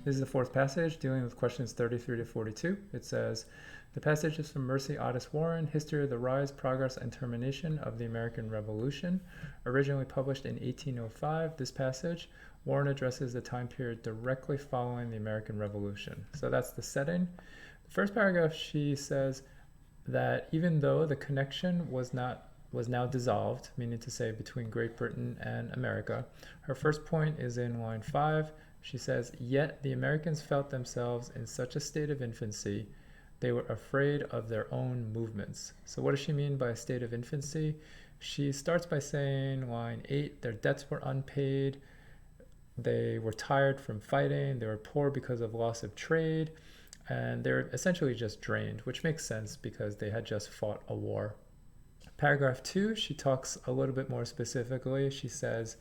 This is the fourth passage dealing with questions 33 to 42. It says, the passage is from Mercy Otis Warren, History of the Rise, Progress, and Termination of the American Revolution. Originally published in 1805, this passage, Warren addresses the time period directly following the American Revolution. So that's the setting. The first paragraph, she says that even though the connection was now dissolved, meaning to say between Great Britain and America, her first point is in line 5. She says, yet the Americans felt themselves in such a state of infancy, they were afraid of their own movements. So what does she mean by a state of infancy? She starts by saying, line 8, their debts were unpaid, they were tired from fighting, they were poor because of loss of trade, and they're essentially just drained, which makes sense because they had just fought a war. Paragraph 2, she talks a little bit more specifically. She says,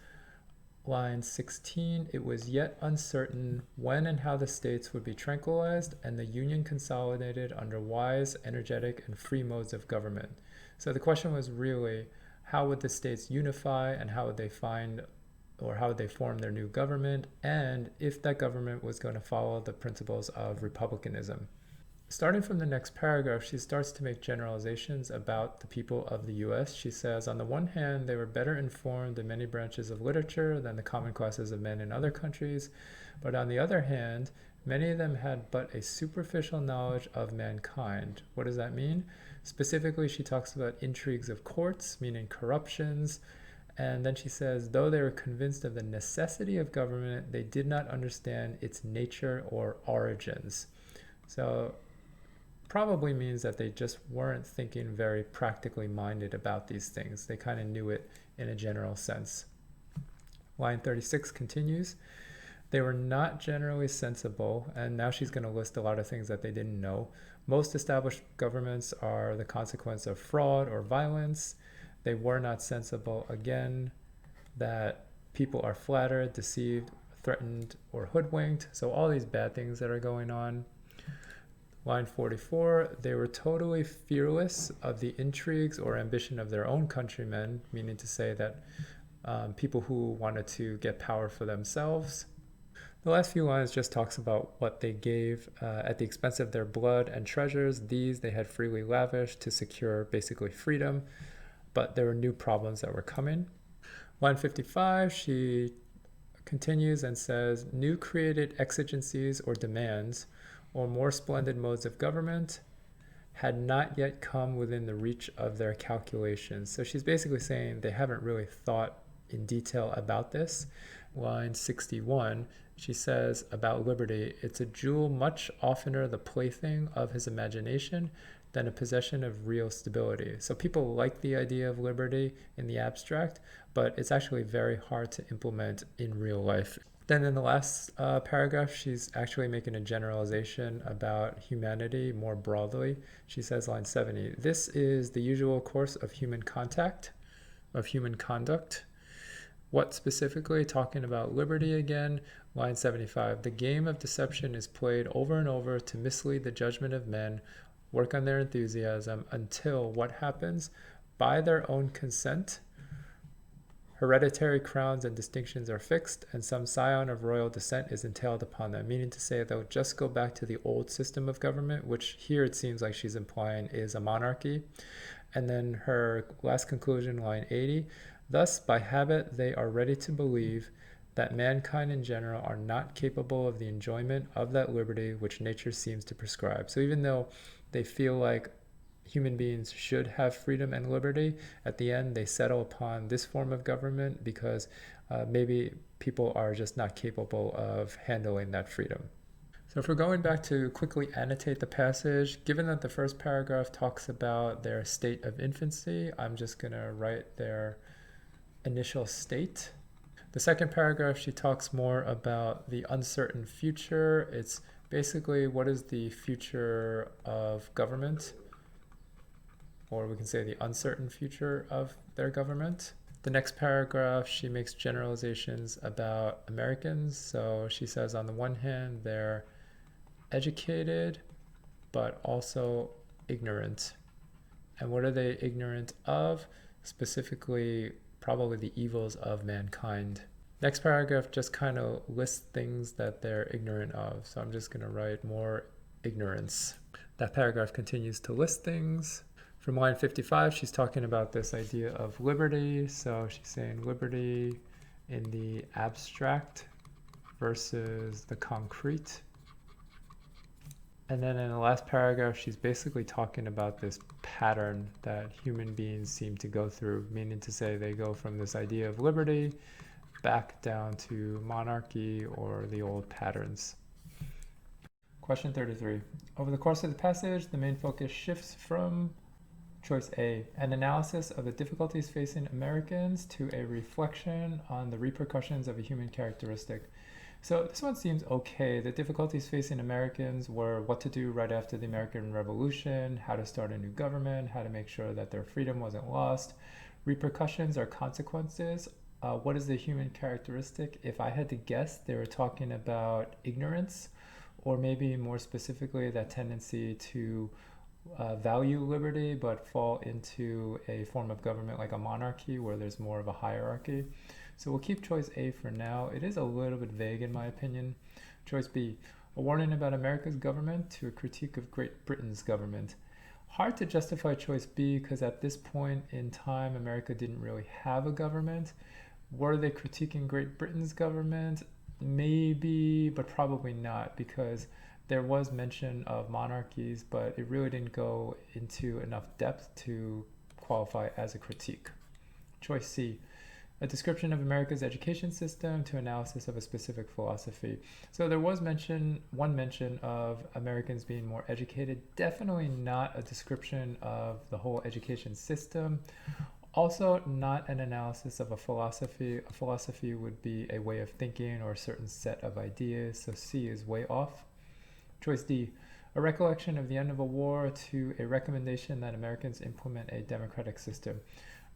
line 16, it was yet uncertain when and how the states would be tranquilized and the Union consolidated under wise, energetic, and free modes of government. So the question was really, how would the states unify and how would they find or how would they form their new government, and if that government was going to follow the principles of republicanism. Starting from the next paragraph, she starts to make generalizations about the people of the US. She says, on the one hand, they were better informed in many branches of literature than the common classes of men in other countries, but on the other hand, many of them had but a superficial knowledge of mankind. What does that mean? Specifically, she talks about intrigues of courts, meaning corruptions, and then she says, though they were convinced of the necessity of government, they did not understand its nature or origins. So probably means that they just weren't thinking very practically minded about these things. They kind of knew it in a general sense. Line 36 continues. They were not generally sensible, and now she's going to list a lot of things that they didn't know. Most established governments are the consequence of fraud or violence. They were not sensible, again, that people are flattered, deceived, threatened, or hoodwinked. So all these bad things that are going on. Line 44, they were totally fearless of the intrigues or ambition of their own countrymen, meaning to say that people who wanted to get power for themselves. The last few lines just talks about what they gave at the expense of their blood and treasures. These they had freely lavished to secure basically freedom, but there were new problems that were coming. Line 55, she continues and says, new created exigencies or demands or more splendid modes of government had not yet come within the reach of their calculations. So she's basically saying they haven't really thought in detail about this. Line 61, she says about liberty, it's a jewel much oftener the plaything of his imagination than a possession of real stability. So people like the idea of liberty in the abstract, but it's actually very hard to implement in real life. Then in the last paragraph, she's actually making a generalization about humanity more broadly. She says, line 70, this is the usual course of human contact, of human conduct. What specifically? Talking about liberty again. Line 75, the game of deception is played over and over to mislead the judgment of men, work on their enthusiasm until what happens? By their own consent, hereditary crowns and distinctions are fixed, and some scion of royal descent is entailed upon them, meaning to say they'll just go back to the old system of government, which here it seems like she's implying is a monarchy. And then her last conclusion, line 80, thus by habit they are ready to believe that mankind in general are not capable of the enjoyment of that liberty which nature seems to prescribe. So even though they feel like human beings should have freedom and liberty, at the end they settle upon this form of government because maybe people are just not capable of handling that freedom. So if we're going back to quickly annotate the passage, given that the first paragraph talks about their state of infancy, I'm just going to write their initial state. The second paragraph, she talks more about the uncertain future. It's basically what is the future of government, or we can say the uncertain future of their government. The next paragraph, she makes generalizations about Americans. So she says on the one hand, they're educated, but also ignorant. And what are they ignorant of? Specifically, probably the evils of mankind. Next paragraph just kind of lists things that they're ignorant of. So I'm just going to write more ignorance. That paragraph continues to list things. From line 55, she's talking about this idea of liberty. So she's saying liberty in the abstract versus the concrete. And then in the last paragraph, she's basically talking about this pattern that human beings seem to go through, meaning to say they go from this idea of liberty back down to monarchy or the old patterns. Question 33. Over the course of the passage, the main focus shifts from choice A, an analysis of the difficulties facing Americans, to a reflection on the repercussions of a human characteristic. So this one seems okay. The difficulties facing Americans were what to do right after the American Revolution, how to start a new government, how to make sure that their freedom wasn't lost. Repercussions or consequences. What is the human characteristic? If I had to guess, they were talking about ignorance, or maybe more specifically that tendency to value liberty but fall into a form of government like a monarchy where there's more of a hierarchy. So we'll keep choice A for now. It is a little bit vague in my opinion. Choice B, a warning about America's government to a critique of Great Britain's government. Hard to justify choice B because at this point in time, America didn't really have a government. Were they critiquing Great Britain's government? Maybe, but probably not, because there was mention of monarchies, but it really didn't go into enough depth to qualify as a critique. Choice C, a description of America's education system to analysis of a specific philosophy. So there was one mention of Americans being more educated, definitely not a description of the whole education system. Also, not an analysis of a philosophy. A philosophy would be a way of thinking or a certain set of ideas, so C is way off. Choice D, a recollection of the end of a war to a recommendation that Americans implement a democratic system.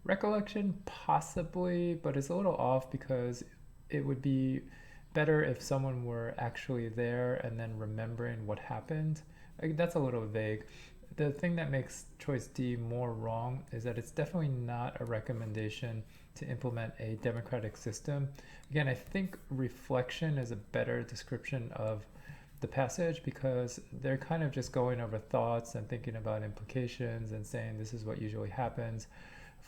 Recollection, possibly, but it's a little off because it would be better if someone were actually there and then remembering what happened. That's a little vague. The thing that makes choice D more wrong is that it's definitely not a recommendation to implement a democratic system. Again, I think reflection is a better description of the passage because they're kind of just going over thoughts and thinking about implications and saying this is what usually happens.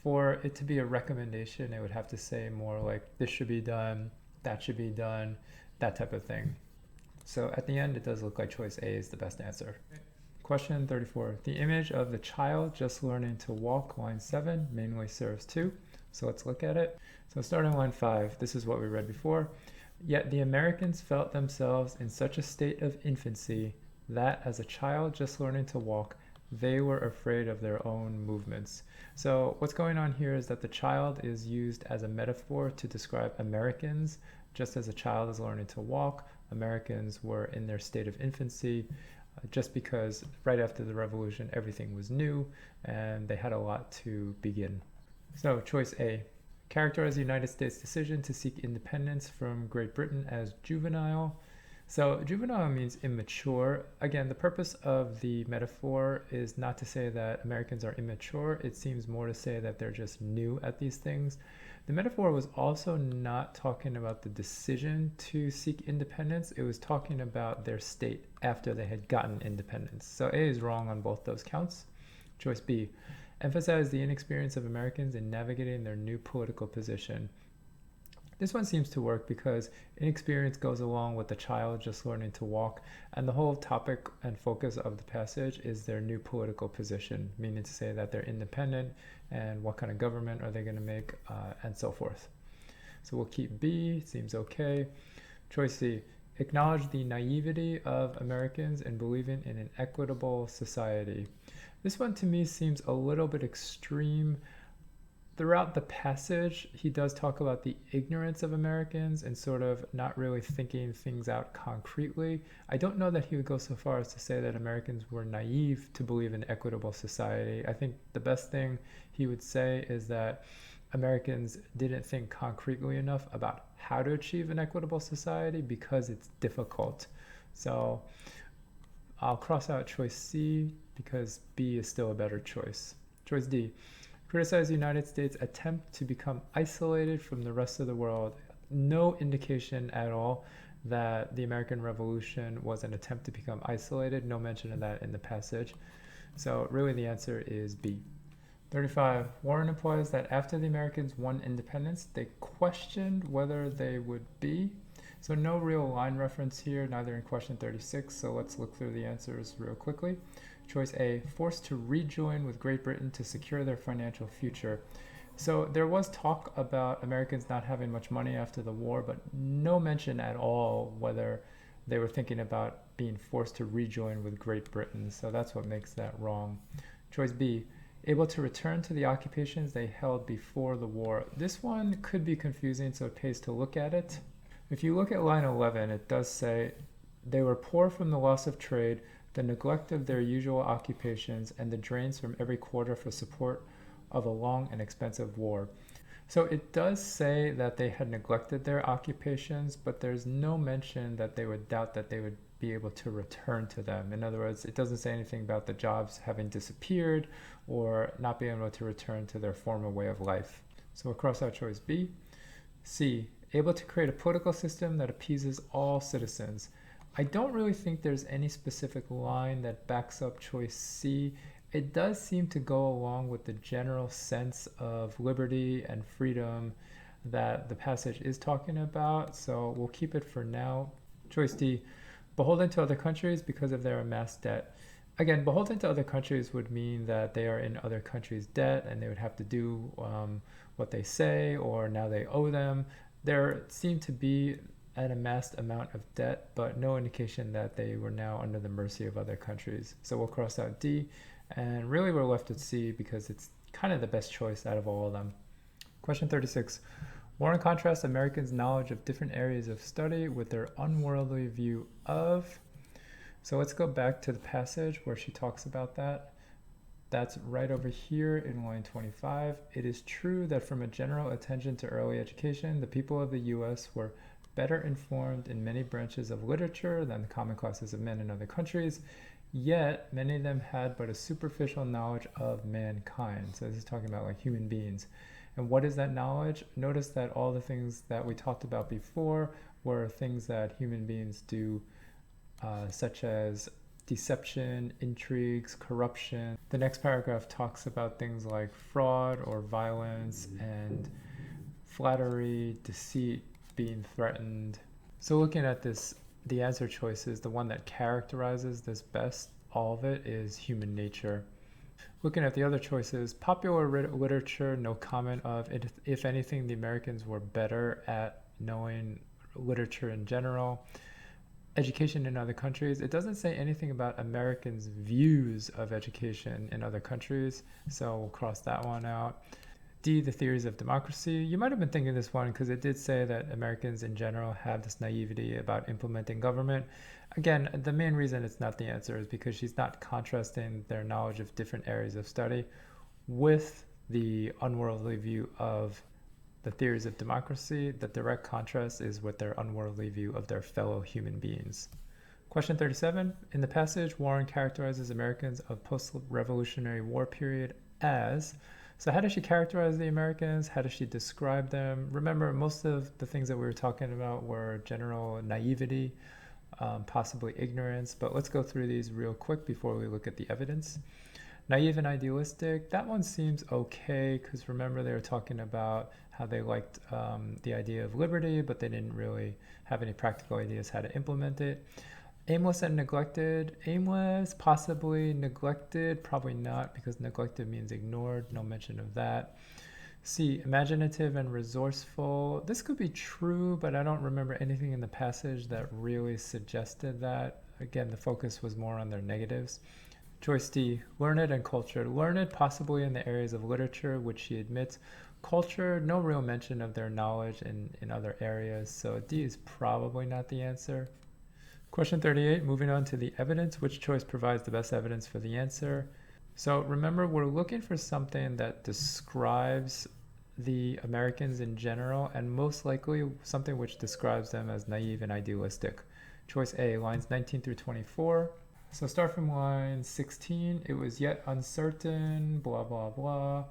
For it to be a recommendation, it would have to say more like this should be done, that should be done, that type of thing. So at the end, it does look like choice A is the best answer. Question 34. The image of the child just learning to walk, line 7, mainly serves 2. So let's look at it. So starting line 5, this is what we read before. Yet the Americans felt themselves in such a state of infancy that as a child just learning to walk, they were afraid of their own movements. So what's going on here is that the child is used as a metaphor to describe Americans. Just as a child is learning to walk, Americans were in their state of infancy just because right after the revolution everything was new and they had a lot to begin. So choice A, characterize the United States decision to seek independence from Great Britain as juvenile. So juvenile means immature. Again, the purpose of the metaphor is not to say that Americans are immature. It seems more to say that they're just new at these things. The metaphor was also not talking about the decision to seek independence. It was talking about their state after they had gotten independence. So A is wrong on both those counts. Choice B, emphasize the inexperience of Americans in navigating their new political position. This one seems to work because inexperience goes along with the child just learning to walk, and the whole topic and focus of the passage is their new political position, meaning to say that they're independent and what kind of government are they going to make and so forth. So we'll keep B, seems okay. Choice C, acknowledge the naivety of Americans in believing in an equitable society. This one to me seems a little bit extreme. Throughout the passage, he does talk about the ignorance of Americans and sort of not really thinking things out concretely. I don't know that he would go so far as to say that Americans were naive to believe in equitable society. I think the best thing he would say is that Americans didn't think concretely enough about how to achieve an equitable society because it's difficult. So I'll cross out choice C because B is still a better choice. Choice D, criticize the United States' attempt to become isolated from the rest of the world. no indication at all that the American Revolution was an attempt to become isolated. No mention of that in the passage. So really the answer is B. 35. Warren implies that after the Americans won independence, they questioned whether they would be. So no real line reference here, neither in question 36. So let's look through the answers real quickly. Choice A, forced to rejoin with Great Britain to secure their financial future. So there was talk about Americans not having much money after the war, but no mention at all whether they were thinking about being forced to rejoin with Great Britain. So that's what makes that wrong. Choice B, able to return to the occupations they held before the war. This one could be confusing, so it pays to look at it. If you look at line 11, it does say they were poor from the loss of trade, the neglect of their usual occupations, and the drains from every quarter for support of a long and expensive war. So it does say that they had neglected their occupations, but there's no mention that they would doubt that they would be able to return to them. In other words, it doesn't say anything about the jobs having disappeared or not being able to return to their former way of life. So we'll cross out choice B. C, able to create a political system that appeases all citizens. I don't really think there's any specific line that backs up choice C. It does seem to go along with the general sense of liberty and freedom that the passage is talking about, so we'll keep it for now. Choice D, beholden to other countries because of their amassed debt. Again, beholden to other countries would mean that they are in other countries' debt and they would have to do what they say, or now they owe them. There seemed to be an amassed amount of debt, but no indication that they were now under the mercy of other countries. So we'll cross out D, and really we're left with C because it's kind of the best choice out of all of them. Question 36. Warren contrasts Americans' knowledge of different areas of study with their unworldly view of. So let's go back to the passage where she talks about that. That's right over here in line 25. It is true that from a general attention to early education, the people of the U.S. were better informed in many branches of literature than the common classes of men in other countries, yet many of them had but a superficial knowledge of mankind. So this is talking about like human beings. And what is that knowledge? Notice that all the things that we talked about before were things that human beings do, such as deception, intrigues, corruption. The next paragraph talks about things like fraud or violence and flattery, deceit, being threatened. So looking at this, the answer choices, the one that characterizes this best, all of it, is human nature. Looking at the other choices, popular literature, no comment of it. If anything, the Americans were better at knowing literature in general. Education in other countries, it doesn't say anything about Americans' views of education in other countries, so we'll cross that one out. D, the theories of democracy. You might have been thinking this one because it did say that Americans in general have this naivety about implementing government. Again, the main reason it's not the answer is because she's not contrasting their knowledge of different areas of study with the unworldly view of the theories of democracy. The direct contrast is with their unworldly view of their fellow human beings. Question 37. In the passage, Warren characterizes Americans of post-Revolutionary War period as. So how does she characterize the Americans? How does she describe them? Remember, most of the things that we were talking about were general naivety, possibly ignorance, but let's go through these real quick before we look at the evidence. Naive and idealistic, that one seems okay, because remember they were talking about how they liked the idea of liberty, but they didn't really have any practical ideas how to implement it. Aimless and neglected, aimless, possibly neglected, probably not, because neglected means ignored, no mention of that. C, imaginative and resourceful. This could be true, but I don't remember anything in the passage that really suggested that. Again, the focus was more on their negatives. Choice D, learned and cultured. Learned possibly in the areas of literature, which she admits. Cultured, no real mention of their knowledge in other areas, so D is probably not the answer. Question 38, moving on to the evidence. Which choice provides the best evidence for the answer? So remember, we're looking for something that describes the Americans in general, and most likely something which describes them as naive and idealistic. Choice A, lines 19 through 24. So start from line 16. It was yet uncertain, blah, blah, blah.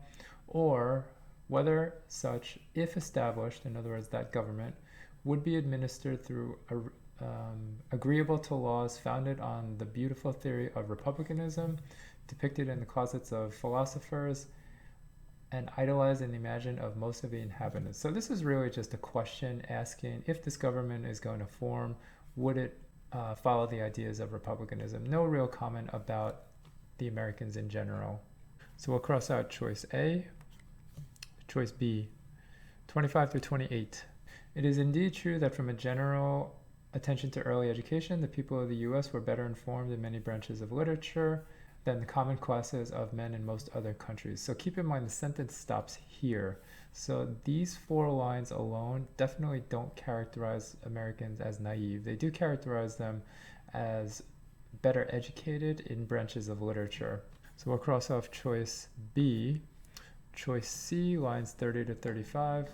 Or whether such, if established, in other words, that government, would be administered through agreeable to laws founded on the beautiful theory of republicanism, depicted in the closets of philosophers, and idolized in the imagination of most of the inhabitants. So this is really just a question asking if this government is going to form, would it follow the ideas of republicanism? No real comment about the Americans in general. So we'll cross out choice A. Choice B, 25 through 28. It is indeed true that from a general attention to early education, the people of the U.S. were better informed in many branches of literature than the common classes of men in most other countries. So keep in mind the sentence stops here. So these 4 lines alone definitely don't characterize Americans as naive. They do characterize them as better educated in branches of literature. So we'll cross off choice B. Choice C, lines 30 to 35.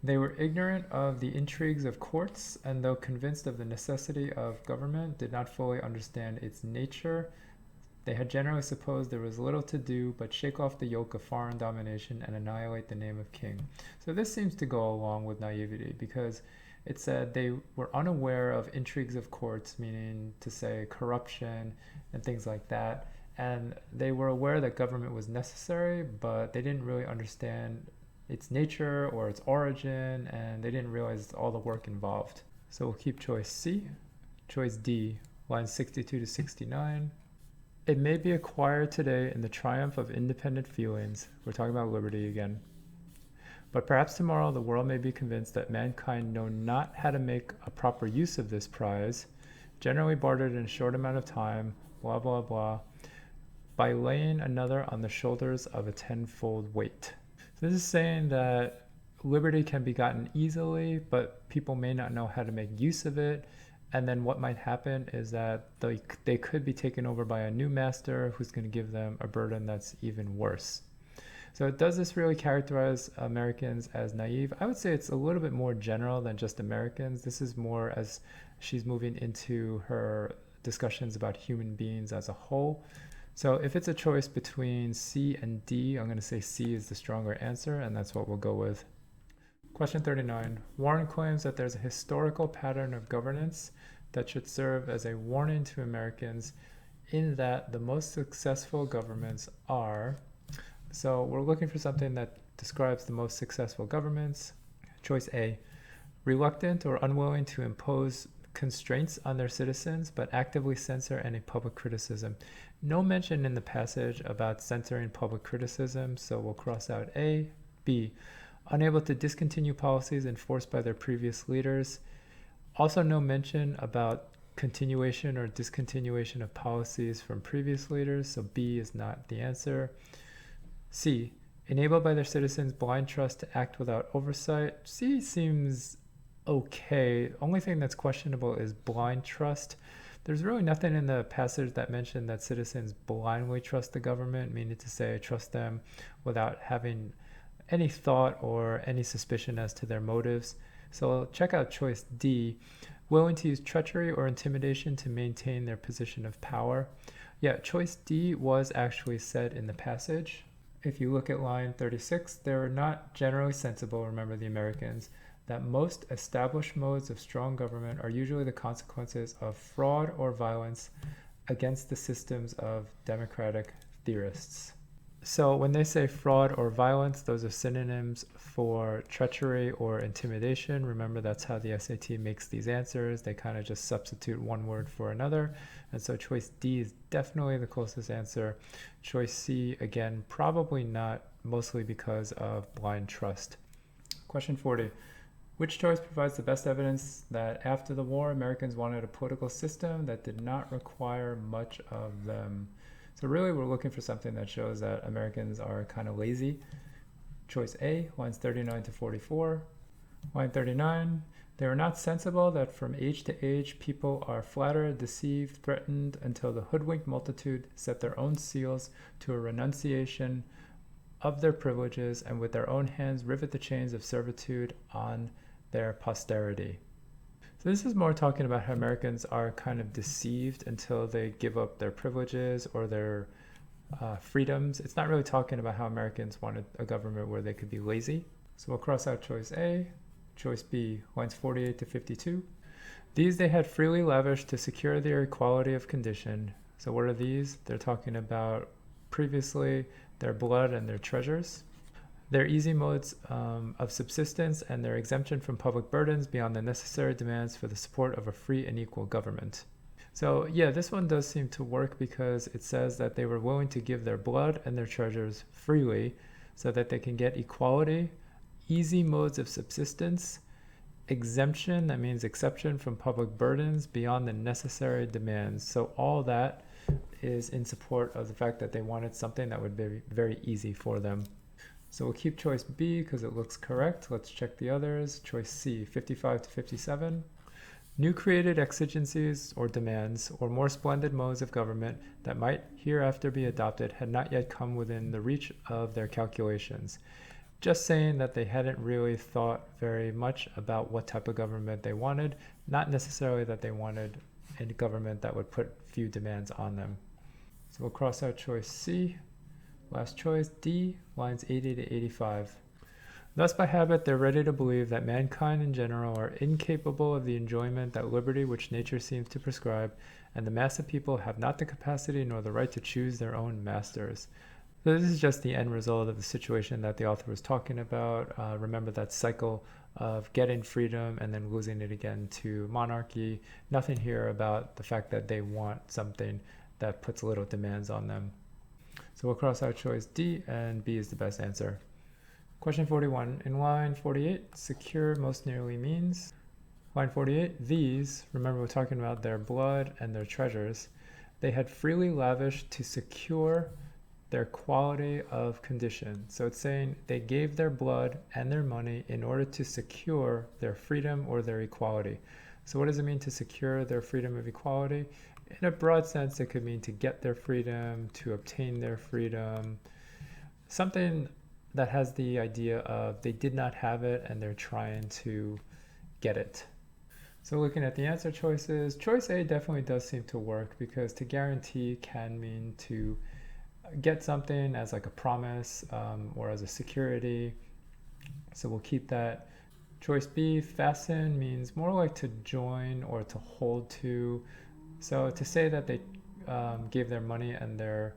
They were ignorant of the intrigues of courts, and though convinced of the necessity of government, did not fully understand its nature. They had generally supposed there was little to do but shake off the yoke of foreign domination and annihilate the name of king. So this seems to go along with naivety, because it said they were unaware of intrigues of courts, meaning to say corruption and things like that. And they were aware that government was necessary, but they didn't really understand its nature or its origin, and they didn't realize all the work involved. So we'll keep choice C. Choice D, lines 62 to 69. It may be acquired today in the triumph of independent feelings. We're talking about liberty again. But perhaps tomorrow the world may be convinced that mankind know not how to make a proper use of this prize, generally bartered in a short amount of time, blah, blah, blah, by laying another on the shoulders of a tenfold weight. So this is saying that liberty can be gotten easily, but people may not know how to make use of it. And then what might happen is that they could be taken over by a new master who's going to give them a burden that's even worse. So does this really characterize Americans as naive? I would say it's a little bit more general than just Americans. This is more as she's moving into her discussions about human beings as a whole. So if it's a choice between C and D, I'm going to say C is the stronger answer, and that's what we'll go with. Question 39. Warren claims that there's a historical pattern of governance that should serve as a warning to Americans in that the most successful governments are... So we're looking for something that describes the most successful governments. Choice A, reluctant or unwilling to impose constraints on their citizens, but actively censor any public criticism. No mention in the passage about censoring public criticism, so we'll cross out A. B, unable to discontinue policies enforced by their previous leaders. Also no mention about continuation or discontinuation of policies from previous leaders, so B is not the answer. C, enabled by their citizens' blind trust to act without oversight. C seems okay. Only thing that's questionable is blind trust. There's really nothing in the passage that mentioned that citizens blindly trust the government, meaning to say trust them without having any thought or any suspicion as to their motives. So check out choice D, willing to use treachery or intimidation to maintain their position of power. Yeah, choice D was actually said in the passage. If you look at line 36, they're not generally sensible, remember the Americans, that most established modes of strong government are usually the consequences of fraud or violence against the systems of democratic theorists. So when they say fraud or violence, those are synonyms for treachery or intimidation. Remember, that's how the SAT makes these answers. They kind of just substitute one word for another. And so choice D is definitely the closest answer. Choice C, again, probably not, mostly because of blind trust. Question 40. Which choice provides the best evidence that after the war, Americans wanted a political system that did not require much of them? So really, we're looking for something that shows that Americans are kind of lazy. Choice A, lines 39 to 44. Line 39, they are not sensible that from age to age, people are flattered, deceived, threatened, until the hoodwinked multitude set their own seals to a renunciation of their privileges, and with their own hands rivet the chains of servitude on their posterity. So this is more talking about how Americans are kind of deceived until they give up their privileges or their freedoms. It's not really talking about how Americans wanted a government where they could be lazy. So we'll cross out choice A. Choice B, lines 48 to 52. These they had freely lavished to secure their equality of condition. So what are these? They're talking about previously their blood and their treasures, their easy modes of subsistence, and their exemption from public burdens beyond the necessary demands for the support of a free and equal government. So yeah, this one does seem to work because it says that they were willing to give their blood and their treasures freely so that they can get equality, easy modes of subsistence, exemption, that means exception from public burdens beyond the necessary demands. So all that is in support of the fact that they wanted something that would be very easy for them. So we'll keep choice B because it looks correct. Let's check the others. Choice C, 55 to 57. New created exigencies or demands or more splendid modes of government that might hereafter be adopted had not yet come within the reach of their calculations. Just saying that they hadn't really thought very much about what type of government they wanted, not necessarily that they wanted a government that would put few demands on them. So we'll cross out choice C. Last choice, D, lines 80 to 85. Thus by habit they're ready to believe that mankind in general are incapable of the enjoyment that liberty which nature seems to prescribe, and the mass of people have not the capacity nor the right to choose their own masters. So this is just the end result of the situation that the author was talking about. Remember that cycle of getting freedom and then losing it again to monarchy. Nothing here about the fact that they want something that puts little demands on them. So we'll cross out choice D, and B is the best answer. Question 41. In line 48, secure most nearly means. Line 48, these, remember we're talking about their blood and their treasures, they had freely lavished to secure their quality of condition. So it's saying they gave their blood and their money in order to secure their freedom or their equality. So what does it mean to secure their freedom of equality? In a broad sense, it could mean to get their freedom, to obtain their freedom, something that has the idea of they did not have it and they're trying to get it. So looking at the answer choices, choice A definitely does seem to work because to guarantee can mean to get something as like a promise or as a security. So we'll keep that. Choice B, fasten, means more like to join or to hold to. So to say that they gave their money and their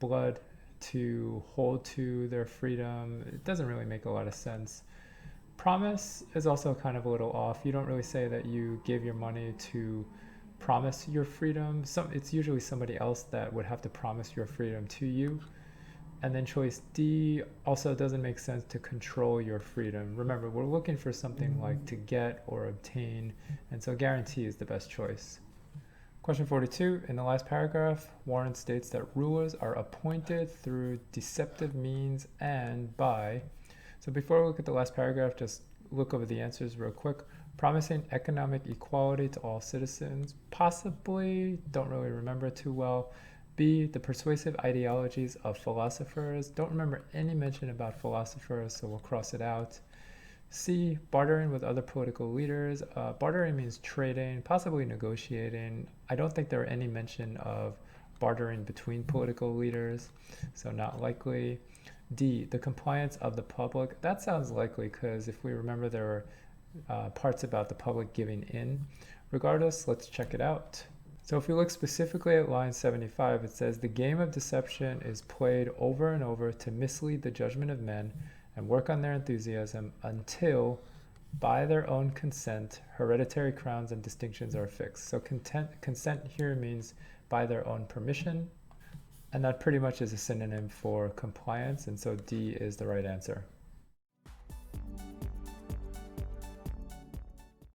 blood to hold to their freedom, it doesn't really make a lot of sense. Promise is also kind of a little off. You don't really say that you gave your money to promise your freedom. It's usually somebody else that would have to promise your freedom to you. And then choice D also doesn't make sense, to control your freedom. Remember, we're looking for something like to get or obtain, and so guarantee is the best choice. Question 42, in the last paragraph, Warren states that rulers are appointed through deceptive means and by. So before we look at the last paragraph, just look over the answers real quick. Promising economic equality to all citizens, possibly, don't really remember too well. B, the persuasive ideologies of philosophers, don't remember any mention about philosophers, so we'll cross it out. C, bartering with other political leaders. Bartering means trading, possibly negotiating. I don't think there are any mention of bartering between political leaders, so not likely. D, the compliance of the public. That sounds likely because if we remember there are parts about the public giving in. Regardless, let's check it out. So if we look specifically at line 75, it says the game of deception is played over and over to mislead the judgment of men and work on their enthusiasm until, by their own consent, hereditary crowns and distinctions are fixed. So consent here means by their own permission, and that pretty much is a synonym for compliance, and so D is the right answer.